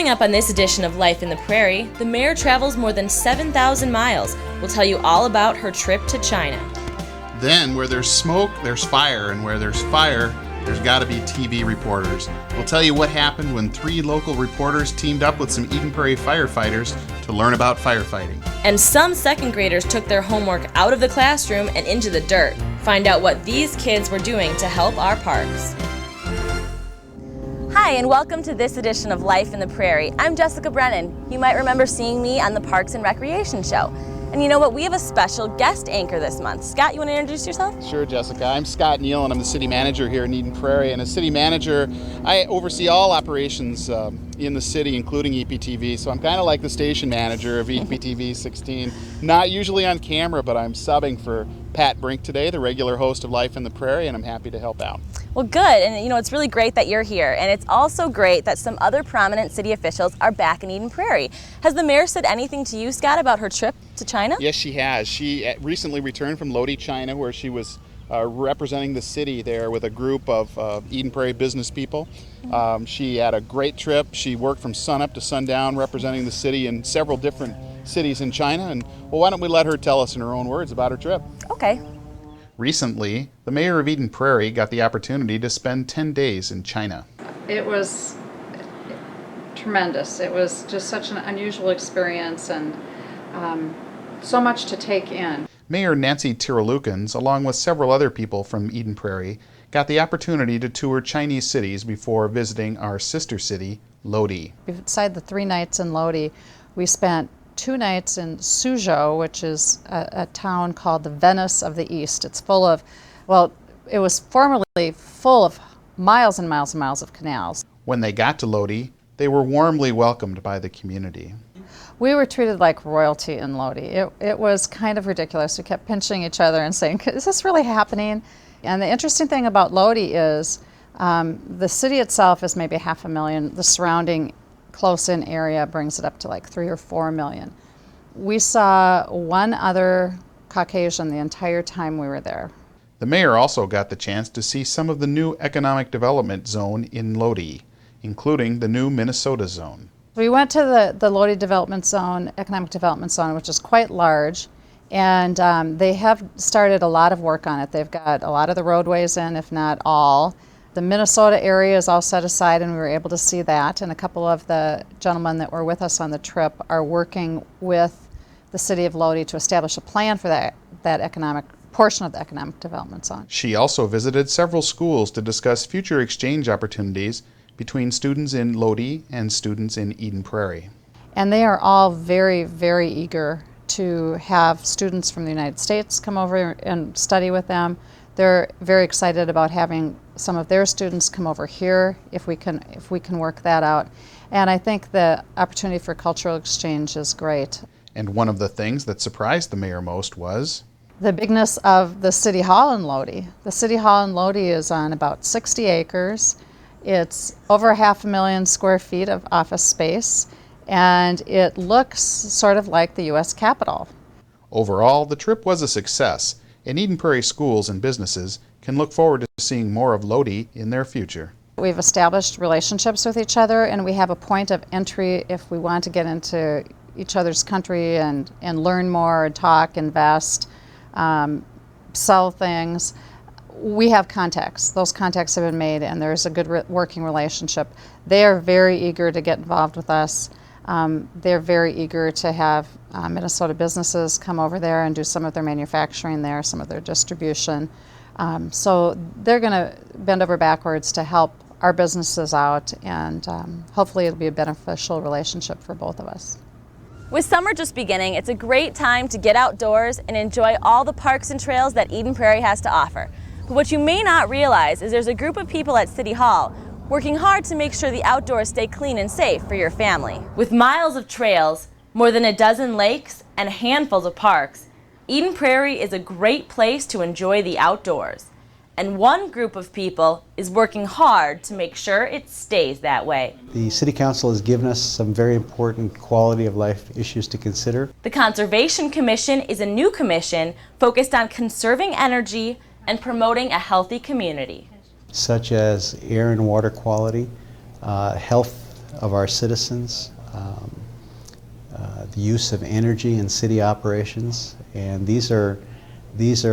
Coming up on this edition of Life in the Prairie, the mayor travels more than 7,000 miles. We'll tell you all about her trip to China. Then, where there's smoke, there's fire, and where there's fire, there's got to be TV reporters. We'll tell you what happened when 3 local reporters teamed up with some Eden Prairie firefighters to learn about firefighting. And some second graders took their homework out of the classroom and into the dirt. Find out what these kids were doing to help our parks. Hi, and welcome to this edition of Life in the Prairie. I'm Jessica Brennan. You might remember seeing me on the Parks and Recreation Show. And you know what? We have a special guest anchor this month. Scott, you want to introduce yourself? Sure, Jessica. I'm Scott Neal, and I'm the city manager here in Eden Prairie. And as city manager, I oversee all operations in the city, including EPTV. So I'm kind of like the station manager of EPTV 16. Not usually on camera, but I'm subbing for Pat Brink today, the regular host of Life in the Prairie, and I'm happy to help out. Well, good. And you know, it's really great that you're here. And it's also great that some other prominent city officials are back in Eden Prairie. Has the mayor said anything to you, Scott, about her trip to China? Yes, she has. She recently returned from Lodi, China, where she was representing the city there with a group of Eden Prairie business people. She had a great trip. She worked from sunup to sundown representing the city in several different cities in China. And well, why don't we let her tell us in her own words about her trip? Okay. Recently, the mayor of Eden Prairie got the opportunity to spend 10 days in China. It was tremendous. It was just such an unusual experience and so much to take in. Mayor Nancy Tiralukens, along with several other people from Eden Prairie, got the opportunity to tour Chinese cities before visiting our sister city, Lodi. Beside the 3 nights in Lodi, we spent 2 nights in Suzhou, which is a town called the Venice of the East. It's full of, well, it was formerly full of miles and miles and miles of canals. When they got to Lodi, they were warmly welcomed by the community. We were treated like royalty in Lodi. It was kind of ridiculous. We kept pinching each other and saying, is this really happening? And the interesting thing about Lodi is the city itself is maybe 500,000. The surrounding close-in area brings it up to like 3 or 4 million. We saw 1 other Caucasian the entire time we were there. The mayor also got the chance to see some of the new economic development zone in Lodi, including the new Minnesota zone. We went to the Lodi Development Zone, Economic Development Zone, which is quite large, and they have started a lot of work on it. They've got a lot of the roadways in, if not all. The Minnesota area is all set aside, and we were able to see that, and a couple of the gentlemen that were with us on the trip are working with the city of Lodi to establish a plan for that economic portion of the economic development zone. She also visited several schools to discuss future exchange opportunities between students in Lodi and students in Eden Prairie. And they are all very, very eager to have students from the United States come over and study with them. They're very excited about having some of their students come over here if we can work that out. And I think the opportunity for cultural exchange is great. And one of the things that surprised the mayor most was the bigness of the City Hall in Lodi. The City Hall in Lodi is on about 60 acres. It's over 500,000 square feet of office space, and it looks sort of like the U.S. Capitol. Overall, the trip was a success, and Eden Prairie schools and businesses can look forward to seeing more of Lodi in their future. We've established relationships with each other, and we have a point of entry if we want to get into each other's country and learn more, talk, invest, sell things. We have contacts. Those contacts have been made, and there's a good working relationship. They are very eager to get involved with us. They're very eager to have Minnesota businesses come over there and do some of their manufacturing there, some of their distribution. So they're going to bend over backwards to help our businesses out, and hopefully it'll be a beneficial relationship for both of us. With summer just beginning, it's a great time to get outdoors and enjoy all the parks and trails that Eden Prairie has to offer. But what you may not realize is there's a group of people at City Hall working hard to make sure the outdoors stay clean and safe for your family. With miles of trails, more than a dozen lakes, and handfuls of parks, Eden Prairie is a great place to enjoy the outdoors. And one group of people is working hard to make sure it stays that way. The City Council has given us some very important quality of life issues to consider. The Conservation Commission is a new commission focused on conserving energy and promoting a healthy community. Such as air and water quality, health of our citizens, the use of energy in city operations, and these are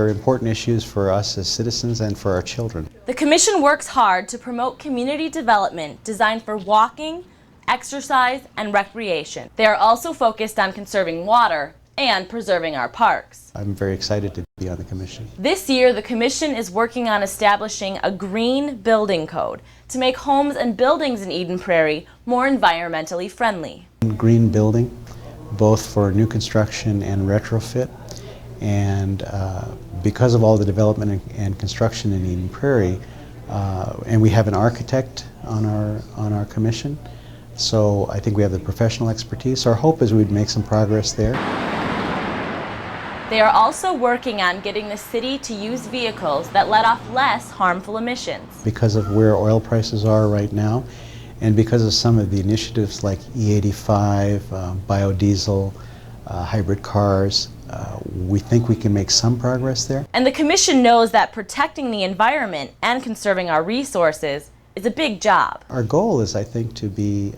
important issues for us as citizens and for our children. The Commission works hard to promote community development designed for walking, exercise, and recreation. They are also focused on conserving water and preserving our parks. I'm very excited to be on the Commission. This year, the Commission is working on establishing a green building code to make homes and buildings in Eden Prairie more environmentally friendly. Green building, both for new construction and retrofit, and because of all the development and construction in Eden Prairie, and we have an architect on our commission, so I think we have the professional expertise. Our hope is we'd make some progress there. They are also working on getting the city to use vehicles that let off less harmful emissions. Because of where oil prices are right now, and because of some of the initiatives like E85, biodiesel, hybrid cars, we think we can make some progress there. And the Commission knows that protecting the environment and conserving our resources is a big job. Our goal is, I think, to be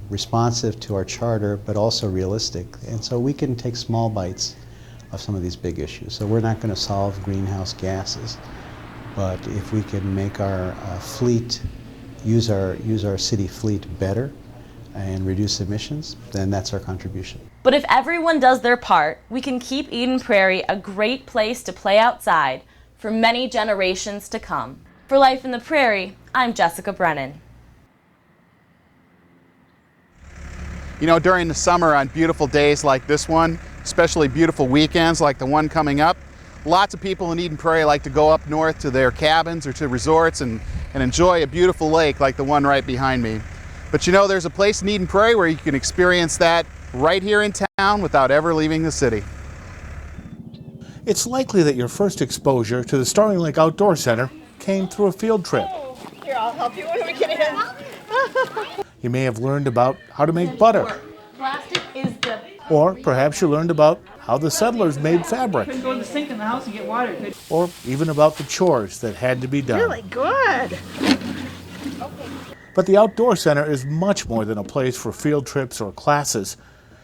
responsive to our charter, but also realistic. And so we can take small bites of some of these big issues. So we're not going to solve greenhouse gases, but if we can make our fleet, use our city fleet better and reduce emissions, then that's our contribution. But if everyone does their part, we can keep Eden Prairie a great place to play outside for many generations to come. For Life in the Prairie, I'm Jessica Brennan. You know, during the summer on beautiful days like this one, especially beautiful weekends like the one coming up, lots of people in Eden Prairie like to go up north to their cabins or to resorts and enjoy a beautiful lake like the one right behind me. But you know, there's a place in Eden Prairie where you can experience that right here in town without ever leaving the city. It's likely that your first exposure to the Starling Lake Outdoor Center came through a field trip. Here, I'll help you with it. You may have learned about how to make butter. Plastic is the... Or perhaps you learned about how the settlers made fabric. Couldn't go to the sink in the house and get water. Could... Or even about the chores that had to be done. Really good. But the Outdoor Center is much more than a place for field trips or classes.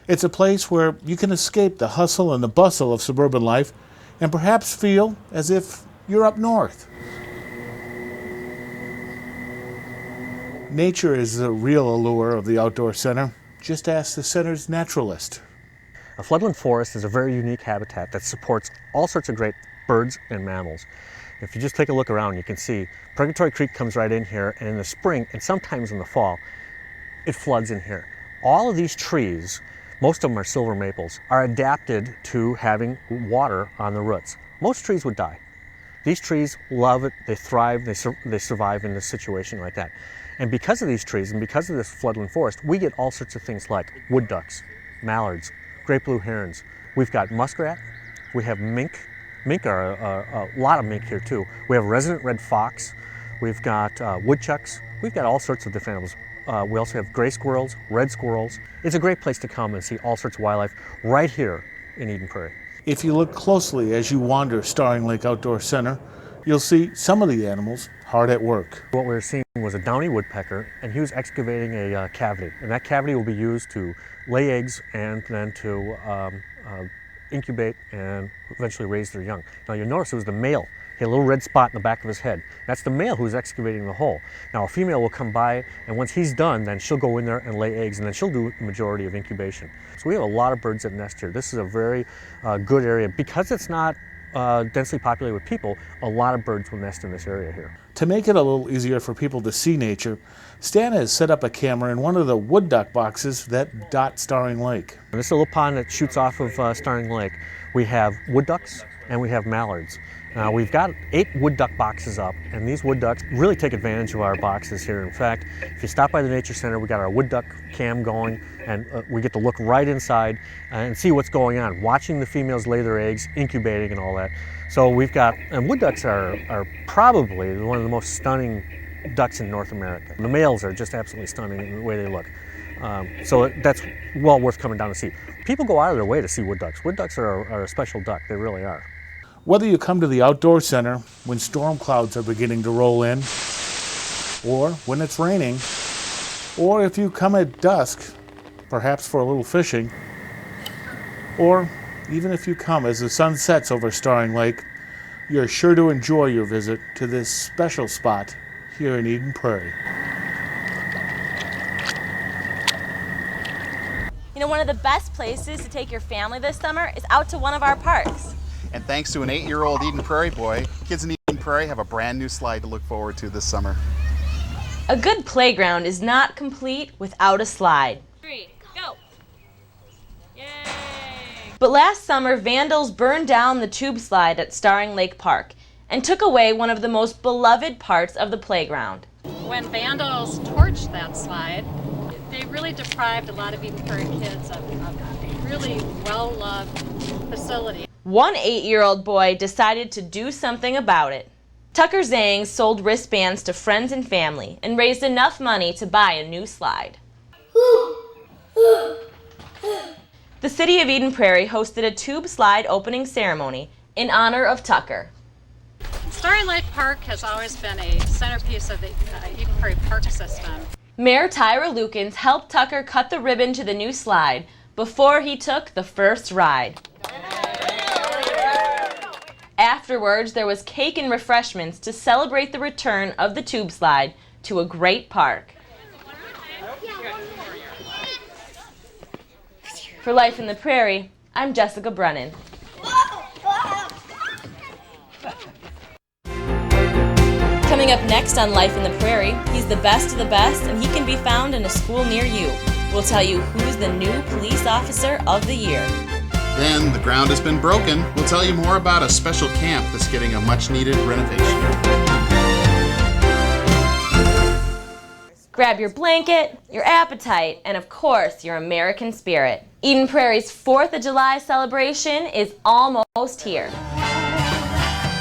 It's a place where you can escape the hustle and the bustle of suburban life and perhaps feel as if you're up north. Nature is the real allure of the Outdoor Center. Just ask the center's naturalist. A floodland forest is a very unique habitat that supports all sorts of great birds and mammals. If you just take a look around, you can see Purgatory Creek comes right in here, and in the spring and sometimes in the fall, it floods in here. All of these trees, most of them are silver maples, are adapted to having water on the roots. Most trees would die. These trees love it, they thrive, they survive in this situation like that. And because of these trees and because of this floodland forest, we get all sorts of things like wood ducks, mallards, great blue herons. We've got muskrat, we have mink. Mink are a lot of mink here too. We have resident red fox, we've got woodchucks, we've got all sorts of different animals. We also have gray squirrels, red squirrels. It's a great place to come and see all sorts of wildlife right here in Eden Prairie. If you look closely as you wander Starling Lake Outdoor Center, you'll see some of the animals hard at work. What we were seeing was a downy woodpecker, and he was excavating a cavity. And that cavity will be used to lay eggs and then to incubate and eventually raise their young. Now you'll notice it was the male. He had a little red spot in the back of his head. That's the male who's excavating the hole. Now a female will come by, and once he's done, then she'll go in there and lay eggs, and then she'll do the majority of incubation. So we have a lot of birds that nest here. This is a very good area. Because it's not densely populated with people, a lot of birds will nest in this area here. To make it a little easier for people to see nature, Stan has set up a camera in one of the wood duck boxes that dot Starling Lake. And this is a little pond that shoots off of Starling Lake. We have wood ducks and we have mallards. Now we've got 8 wood duck boxes up, and these wood ducks really take advantage of our boxes here. In fact, if you stop by the Nature Center, we got our wood duck cam going, and we get to look right inside and see what's going on, watching the females lay their eggs, incubating and all that. So we've got, and wood ducks are probably one of the most stunning ducks in North America. The males are just absolutely stunning in the way they look. So that's well worth coming down to see. People go out of their way to see wood ducks. Wood ducks are a special duck, they really are. Whether you come to the Outdoor Center when storm clouds are beginning to roll in, or when it's raining, Or if you come at dusk, perhaps for a little fishing, or even if you come as the sun sets over Starring Lake, you're sure to enjoy your visit to this special spot here in Eden Prairie. You know, one of the best places to take your family this summer is out to one of our parks. And thanks to an 8-year-old Eden Prairie boy, kids in Eden Prairie have a brand new slide to look forward to this summer. A good playground is not complete without a slide. 3, go! Yay! But last summer, vandals burned down the tube slide at Starring Lake Park and took away one of the most beloved parts of the playground. When vandals torched that slide, they really deprived a lot of Eden Prairie kids of a really well-loved facility. One 8-year-old boy decided to do something about it. Tucker Zane sold wristbands to friends and family and raised enough money to buy a new slide. The city of Eden Prairie hosted a tube slide opening ceremony in honor of Tucker. Starring Lake Park has always been a centerpiece of the Eden Prairie park system. Mayor Tyra Lukens helped Tucker cut the ribbon to the new slide before he took the first ride. Afterwards, there was cake and refreshments to celebrate the return of the tube slide to a great park. For Life in the Prairie, I'm Jessica Brennan. Coming up next on Life in the Prairie, he's the best of the best and he can be found in a school near you. We'll tell you who's the new police officer of the year. Then the ground has been broken. We'll tell you more about a special camp that's getting a much-needed renovation. Grab your blanket, your appetite, and of course, your American spirit. Eden Prairie's 4th of July celebration is almost here.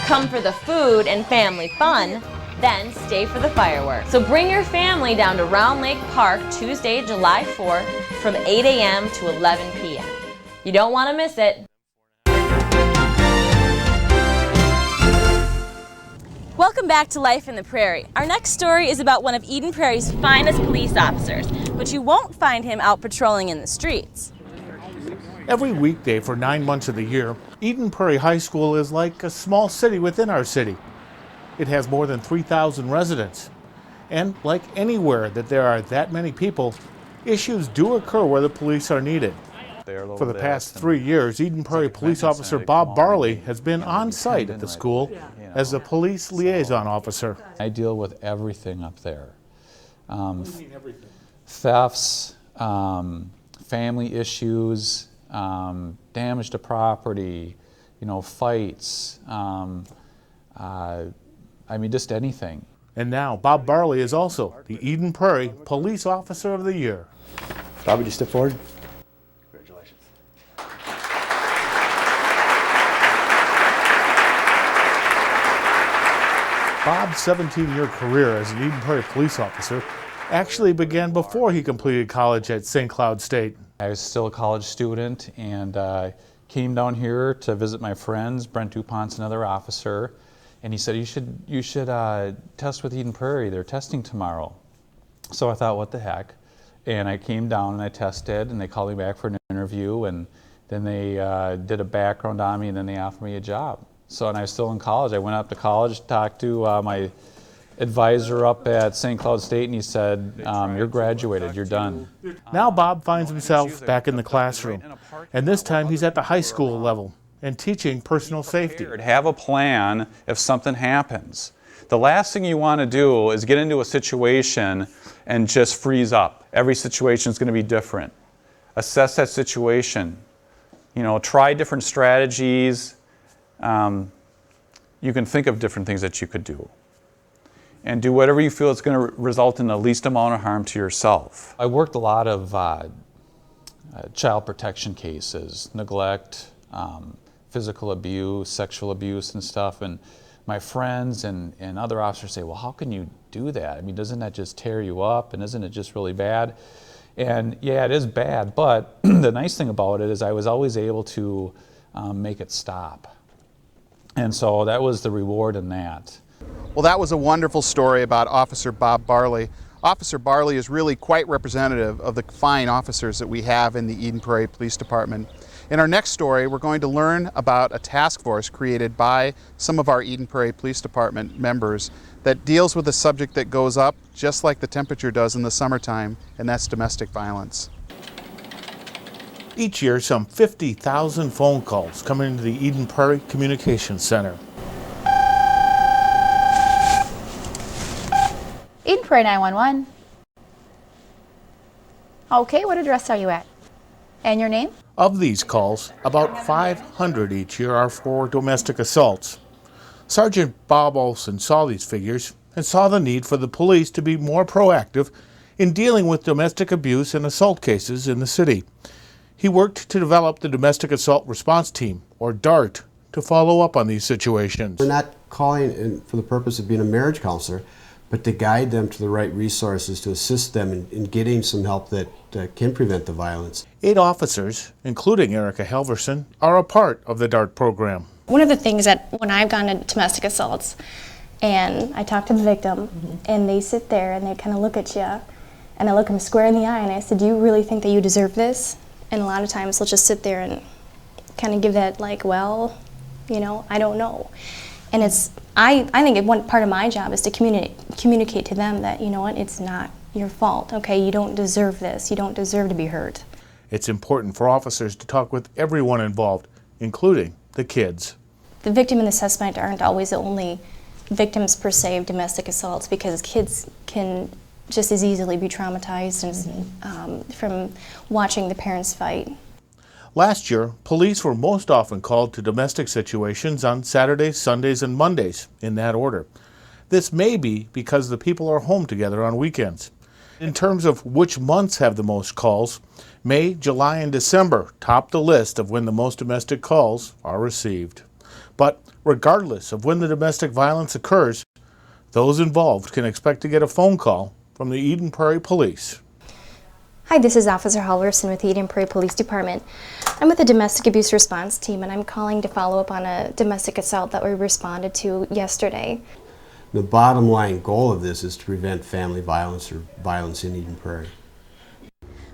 Come for the food and family fun, then stay for the fireworks. So bring your family down to Round Lake Park Tuesday, July 4th from 8 a.m. to 11 p.m. You don't want to miss it. Welcome back to Life in the Prairie. Our next story is about one of Eden Prairie's finest police officers, but you won't find him out patrolling in the streets. Every weekday for 9 months of the year, Eden Prairie High School is like a small city within our city. It has more than 3,000 residents. And like anywhere that there are that many people, issues do occur where the police are needed. For the past 3 years, Eden Prairie Police Officer Bob Barli has been on site at the school as a police liaison officer. I deal with everything up there. Thefts, family issues, damage to property, fights, just anything. And now Bob Barli is also the Eden Prairie Police Officer of the Year. Bob, would you step forward? Congratulations. Bob's 17-year career as an Eden Prairie police officer actually began before he completed college at St. Cloud State. I was still a college student and came down here to visit my friends. Brent DuPont's another officer, and he said, you should test with Eden Prairie. They're testing tomorrow. So I thought, what the heck? And I came down and I tested, and they called me back for an interview, and then they did a background on me, and then they offered me a job. So, and I was still in college. I went up to college, talked to my advisor up at St. Cloud State, and he said, you're graduated, you're done. Now Bob finds himself back in the classroom, and this time he's at the high school level and teaching personal safety. Have a plan if something happens. The last thing you want to do is get into a situation and just freeze up. Every situation is going to be different. Assess that situation. Try different strategies. You can think of different things that you could do. And do whatever you feel is going to result in the least amount of harm to yourself. I worked a lot of child protection cases, neglect, physical abuse, sexual abuse and stuff. And my friends and other officers say, well, how can you do that? I mean, doesn't that just tear you up, and isn't it just really bad? And yeah, it is bad, but the nice thing about it is I was always able to make it stop. And so that was the reward in that. Well, that was a wonderful story about Officer Bob Barli. Officer Barli is really quite representative of the fine officers that we have in the Eden Prairie Police Department. In our next story, we're going to learn about a task force created by some of our Eden Prairie Police Department members that deals with a subject that goes up just like the temperature does in the summertime, and that's domestic violence. Each year, some 50,000 phone calls come into the Eden Prairie Communications Center. Eden Prairie 911. Okay, what address are you at? And your name? Of these calls, about 500 each year are for domestic assaults. Sergeant Bob Olson saw these figures and saw the need for the police to be more proactive in dealing with domestic abuse and assault cases in the city. He worked to develop the Domestic Assault Response Team, or DART, to follow up on these situations. We're not calling in for the purpose of being a marriage counselor, but to guide them to the right resources to assist them in getting some help that can prevent the violence. 8 officers, including Erica Halverson, are a part of the DART program. One of the things that when I've gone to domestic assaults and I talk to the victim and they sit there and they kind of look at you and I look them square in the eye and I said, do you really think that you deserve this? And a lot of times they'll just sit there and kind of give that like, well, you know, I don't know. And it's, I think one part of my job is to communicate to them that, you know what, it's not your fault, okay? You don't deserve this. You don't deserve to be hurt. It's important for officers to talk with everyone involved, including the kids. The victim and the suspect aren't always the only victims per se of domestic assaults, because kids can just as easily be traumatized and, from watching the parents fight. Last year, police were most often called to domestic situations on Saturdays, Sundays, and Mondays, in that order. This may be because the people are home together on weekends. In terms of which months have the most calls, May, July, and December top the list of when the most domestic calls are received. But regardless of when the domestic violence occurs, those involved can expect to get a phone call from the Eden Prairie Police. Hi, this is Officer Halverson with the Eden Prairie Police Department. I'm with the Domestic Abuse Response Team, and I'm calling to follow up on a domestic assault that we responded to yesterday. The bottom line goal of this is to prevent family violence or violence in Eden Prairie.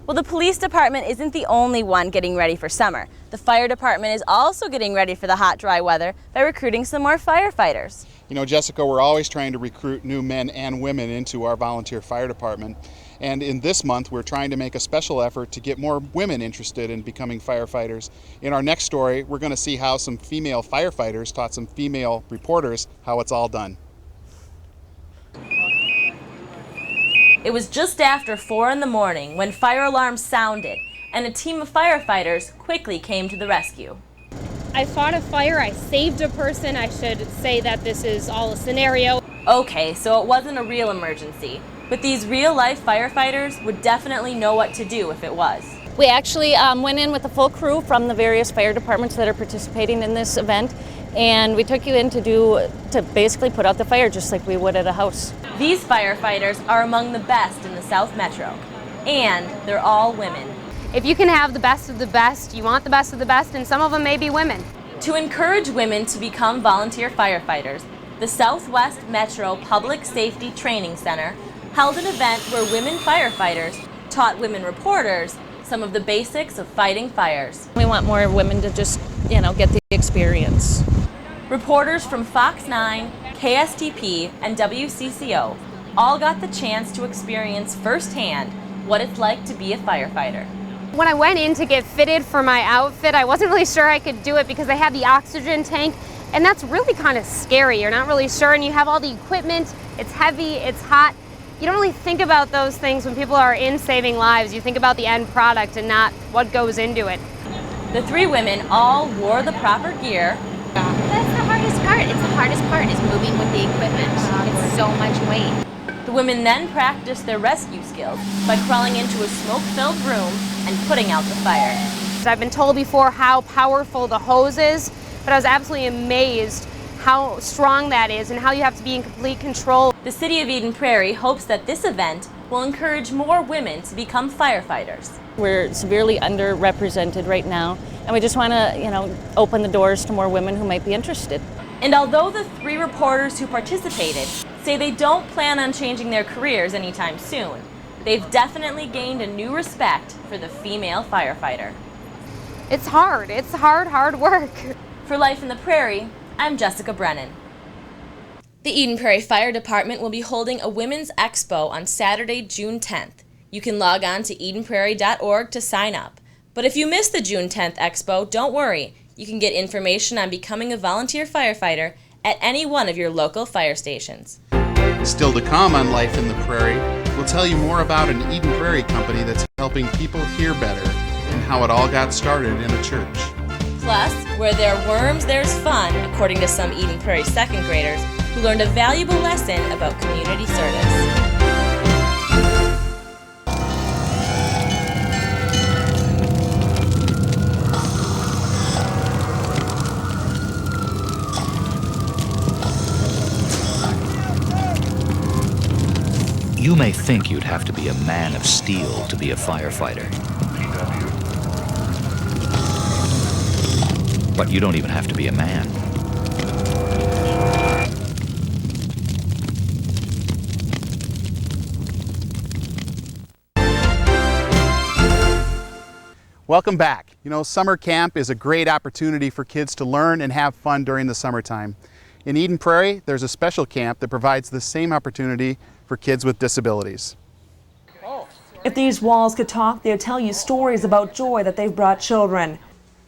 Well, the police department isn't the only one getting ready for summer. The fire department is also getting ready for the hot, dry weather by recruiting some more firefighters. You know, Jessica, we're always trying to recruit new men and women into our volunteer fire department. And in this month, we're trying to make a special effort to get more women interested in becoming firefighters. In our next story, we're going to see how some female firefighters taught some female reporters how it's all done. It was just after 4 in the morning when fire alarms sounded, and a team of firefighters quickly came to the rescue. I fought a fire, I saved a person. I should say that this is all a scenario. Okay, so it wasn't a real emergency, but these real-life firefighters would definitely know what to do if it was. We actually went in with a full crew from the various fire departments that are participating in this event, and we took you in to basically put out the fire just like we would at a house. These firefighters are among the best in the South Metro, and they're all women. If you can have the best of the best, you want the best of the best, and some of them may be women. To encourage women to become volunteer firefighters, the Southwest Metro Public Safety Training Center held an event where women firefighters taught women reporters some of the basics of fighting fires. We want more women to just, get the experience. Reporters from Fox 9, KSTP, and WCCO all got the chance to experience firsthand what it's like to be a firefighter. When I went in to get fitted for my outfit, I wasn't really sure I could do it because I had the oxygen tank, and that's really kind of scary. You're not really sure, and you have all the equipment, it's heavy, it's hot. You don't really think about those things when people are in saving lives. You think about the end product and not what goes into it. The 3 women all wore the proper gear. That's the hardest part. It's the hardest part is moving with the equipment. It's so much weight. The women then practiced their rescue skills by crawling into a smoke-filled room and putting out the fire. I've been told before how powerful the hose is, but I was absolutely amazed how strong that is and how you have to be in complete control. The City of Eden Prairie hopes that this event will encourage more women to become firefighters. We're severely underrepresented right now, and we just want to, open the doors to more women who might be interested. And although the 3 reporters who participated say they don't plan on changing their careers anytime soon. They've definitely gained a new respect for the female firefighter. It's hard work. For Life in the Prairie, I'm Jessica Brennan. The Eden Prairie Fire Department will be holding a Women's Expo on Saturday, June 10th. You can log on to edenprairie.org to sign up. But if you miss the June 10th Expo, don't worry. You can get information on becoming a volunteer firefighter at any one of your local fire stations. Still to come on Life in the Prairie, we'll tell you more about an Eden Prairie company that's helping people hear better and how it all got started in a church. Plus, where there are worms, there's fun, according to some Eden Prairie second graders who learned a valuable lesson about community service. You may think you'd have to be a man of steel to be a firefighter. But you don't even have to be a man. Welcome back. You know, summer camp is a great opportunity for kids to learn and have fun during the summertime. In Eden Prairie, there's a special camp that provides the same opportunity for kids with disabilities. If these walls could talk, they'd tell you stories about joy that they've brought children.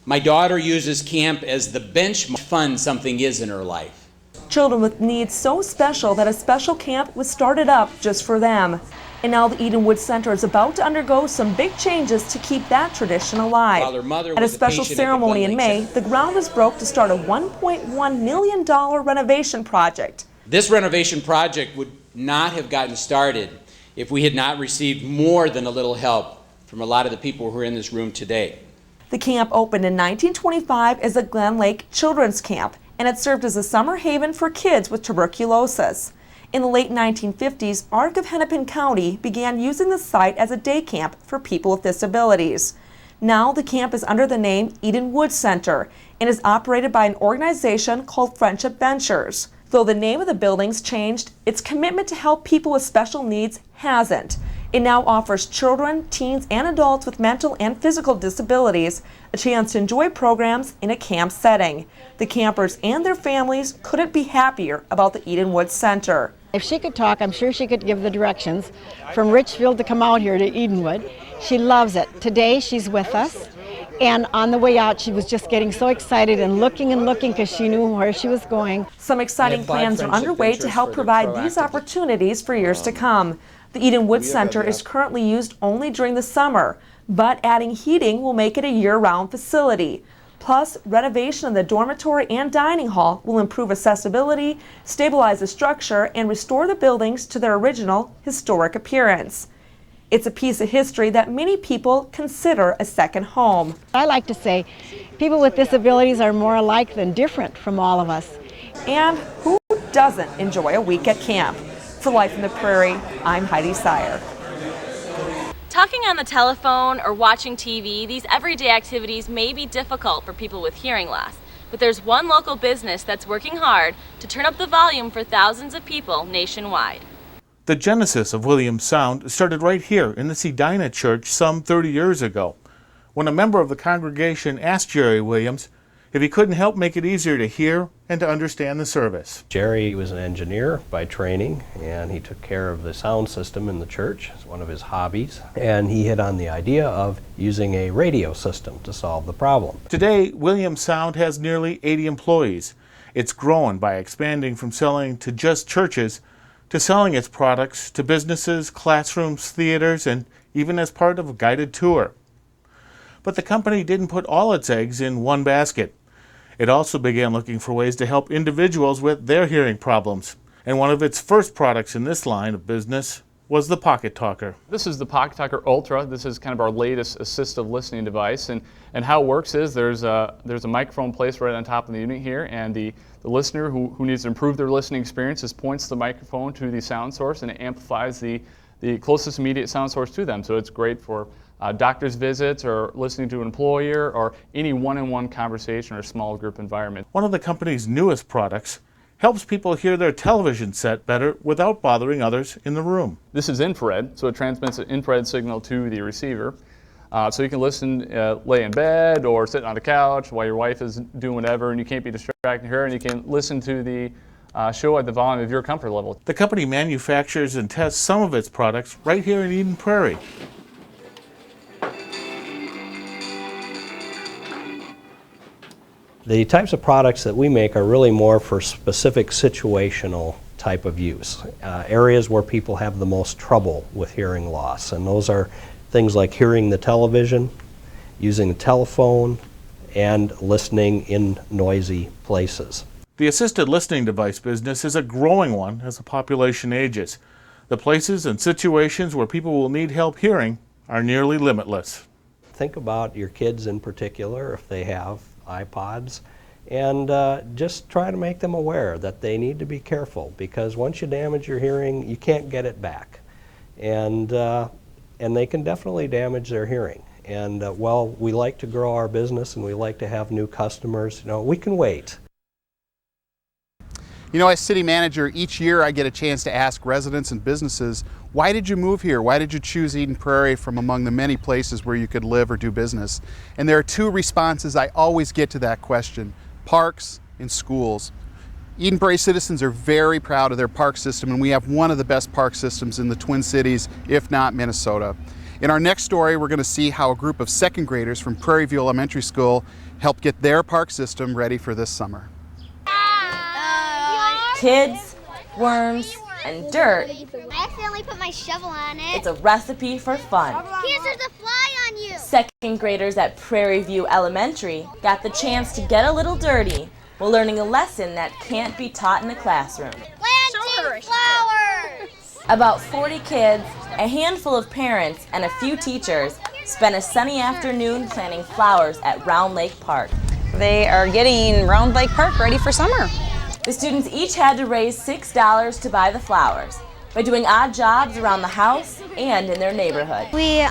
My daughter uses camp as the benchmark fun something is in her life. Children with needs so special that a special camp was started up just for them. And now the Edenwood Center is about to undergo some big changes to keep that tradition alive. While her mother At a was special patient at the ceremony in Glen May, Center. the ground was broke to start a $1.1 million renovation project. This renovation project would not have gotten started if we had not received more than a little help from a lot of the people who are in this room today. The camp opened in 1925 as a Glen Lake Children's Camp, and it served as a summer haven for kids with tuberculosis. In the late 1950s, Ark of Hennepin County began using the site as a day camp for people with disabilities. Now the camp is under the name Edenwood Center and is operated by an organization called Friendship Ventures. Though the name of the building's changed, its commitment to help people with special needs hasn't. It now offers children, teens, and adults with mental and physical disabilities a chance to enjoy programs in a camp setting. The campers and their families couldn't be happier about the Edenwood Center. If she could talk, I'm sure she could give the directions from Richfield to come out here to Edenwood. She loves it. Today she's with us, and on the way out she was just getting so excited and looking because she knew where she was going. Some exciting plans are underway to help provide these opportunities for years to come. The Edenwood Center is currently used only during the summer, but adding heating will make it a year-round facility. Plus, renovation of the dormitory and dining hall will improve accessibility, stabilize the structure, and restore the buildings to their original historic appearance. It's a piece of history that many people consider a second home. I like to say people with disabilities are more alike than different from all of us. And who doesn't enjoy a week at camp? For Life in the Prairie, I'm Heidi Sawyer. Talking on the telephone or watching TV, these everyday activities may be difficult for people with hearing loss, but there's one local business that's working hard to turn up the volume for thousands of people nationwide. The genesis of Williams Sound started right here in the Edina Church some 30 years ago, when a member of the congregation asked Jerry Williams if he couldn't help make it easier to hear and to understand the service. Jerry was an engineer by training, and he took care of the sound system in the church. It's one of his hobbies, and he hit on the idea of using a radio system to solve the problem. Today, Williams Sound has nearly 80 employees. It's grown by expanding from selling to just churches to selling its products to businesses, classrooms, theaters, and even as part of a guided tour. But the company didn't put all its eggs in one basket. It also began looking for ways to help individuals with their hearing problems. And one of its first products in this line of business was the Pocket Talker. This is the Pocket Talker Ultra. This is kind of our latest assistive listening device. And how it works is there's a microphone placed right on top of the unit here, and the listener who needs to improve their listening experience just points the microphone to the sound source, and it amplifies the closest immediate sound source to them. So it's great for doctor's visits or listening to an employer or any one-on-one conversation or small group environment. One of the company's newest products helps people hear their television set better without bothering others in the room. This is infrared, so it transmits an infrared signal to the receiver. So you can listen, lay in bed or sit on the couch while your wife is doing whatever and you can't be distracting her, and you can listen to the show at the volume of your comfort level. The company manufactures and tests some of its products right here in Eden Prairie. The types of products that we make are really more for specific situational type of use, areas where people have the most trouble with hearing loss, and those are things like hearing the television, using the telephone, and listening in noisy places. The assisted listening device business is a growing one as the population ages. The places and situations where people will need help hearing are nearly limitless. Think about your kids in particular, if they have iPods, and just try to make them aware that they need to be careful, because once you damage your hearing, you can't get it back. And they can definitely damage their hearing. And while we like to grow our business and we like to have new customers, we can wait. As city manager, each year I get a chance to ask residents and businesses, why did you move here? Why did you choose Eden Prairie from among the many places where you could live or do business? And there are two responses I always get to that question: parks and schools. Eden Prairie citizens are very proud of their park system, and we have one of the best park systems in the Twin Cities, if not Minnesota. In our next story, we're going to see how a group of second graders from Prairie View Elementary School helped get their park system ready for this summer. Kids, worms, and dirt. I accidentally put my shovel on it. It's a recipe for fun. Kids, there's a fly on you. Second graders at Prairie View Elementary got the chance to get a little dirty while learning a lesson that can't be taught in the classroom. Planting flowers. About 40 kids, a handful of parents, and a few teachers spent a sunny afternoon planting flowers at Round Lake Park. They are getting Round Lake Park ready for summer. The students each had to raise $6 to buy the flowers by doing odd jobs around the house and in their neighborhood. We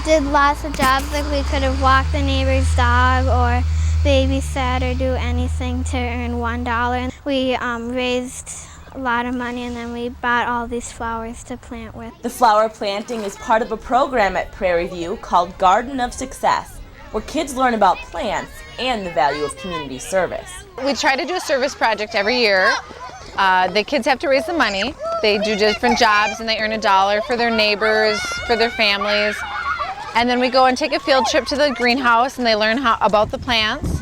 did lots of jobs, like we could have walked the neighbor's dog or babysat or do anything to earn $1. We raised a lot of money, and then we bought all these flowers to plant with. The flower planting is part of a program at Prairie View called Garden of Success, where kids learn about plants and the value of community service. We try to do a service project every year. The kids have to raise the money. They do different jobs and they earn $1 for their neighbors, for their families. And then we go and take a field trip to the greenhouse and they learn about the plants.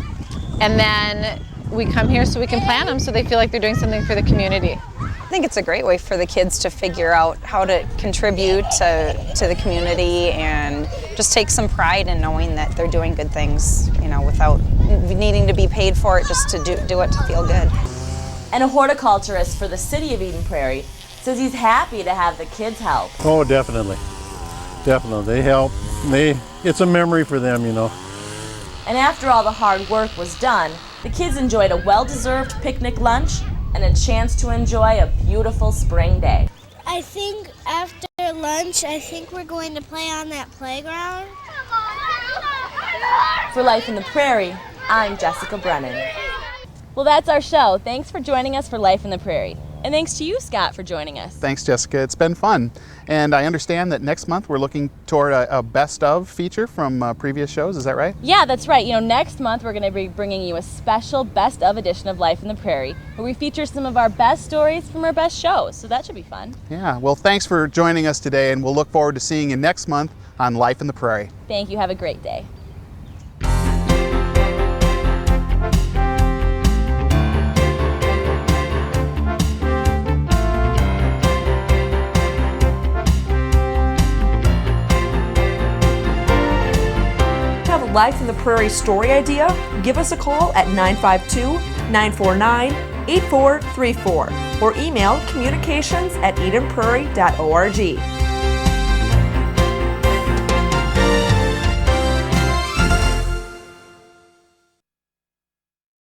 And then we come here so we can plant them so they feel like they're doing something for the community. I think it's a great way for the kids to figure out how to contribute to the community and just take some pride in knowing that they're doing good things, without needing to be paid for it, just to do it to feel good. And a horticulturist for the city of Eden Prairie says he's happy to have the kids help. Oh, definitely. Definitely. They help. It's a memory for them, And after all the hard work was done, the kids enjoyed a well-deserved picnic lunch and a chance to enjoy a beautiful spring day. I think after lunch, we're going to play on that playground. For Life in the Prairie, I'm Jessica Brennan. Well, that's our show. Thanks for joining us for Life in the Prairie. And thanks to you, Scott, for joining us. Thanks, Jessica. It's been fun. And I understand that next month we're looking toward a best of feature from previous shows. Is that right? Yeah, that's right. Next month we're going to be bringing you a special best of edition of Life in the Prairie, where we feature some of our best stories from our best shows. So that should be fun. Yeah. Well, thanks for joining us today, and we'll look forward to seeing you next month on Life in the Prairie. Thank you. Have a great day. Life in the Prairie story idea? Give us a call at 952-949-8434 or email communications@edenprairie.org.